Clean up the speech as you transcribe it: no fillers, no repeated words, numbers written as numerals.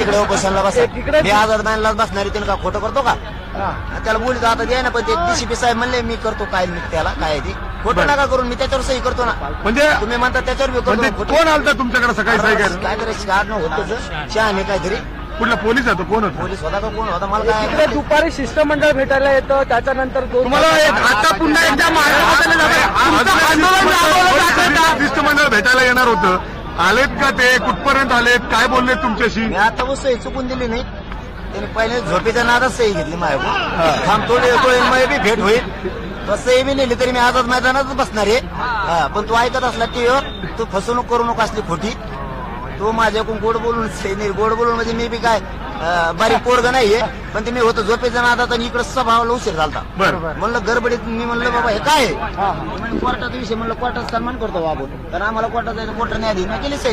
तिकडे उपोषणला बसा मी आझाद मैदानाला बसणारी त्यानं का खोटं करतो का त्याला बोलतो आता द्या ना पण ते डीसीपी साहेब म्हणले मी करतो काय मी त्याला काय आहे ते खोटं नका करून मी त्याच्यावर सही करतो ना म्हणजे तुम्ही म्हणता त्याच्यावर मी म्हणजे करतो कोण आलता तुमच्याकडे सकाळी सही करायला? काहीतरी कारण होतं शहाणे काहीतरी कुठला पोलीस होतो? कोण होतो? पोलीस होता का कोण होता मला इकडे काय दुपारी शिष्टमंडळ भेटायला येतं त्याच्यानंतर तुम्हाला आता पुन्हा एकदा शिष्टमंडळ भेटायला येणार होतं, आलेत का ते? कुठपर्यंत आलेत? काय बोलले तुमच्याशी? मी आता व सही चुकून दिली नाही त्याने पहिले झोपेच्या नादात सही घेतली माझ्याकडून थांब थोडे येतोय माझी बी भेट होईल तो सही बी नेली तरी मी आझाद मैदानातच बसणार आहे पण तू ऐकत असला टीव्हीवर तू फसवणूक करू नको असली खोटी तो माझ्याकडून गोड बोलून सही नाही गोड बोलून म्हणजे मी बी काय बारीक पोरग नाहीये पण ते मी होतो झोपेच्या नादात आणि इकडे सभावाला उशीर झालता बरं. म्हणलं गडबडीत मी म्हणलं बाबा हे काय आहे? कोर्टाचा विषय म्हणलं कोर्टाचा सन्मान करतो बाबू कारण आम्हाला कोर्टात जायचं कोर्टाने आधी केली सही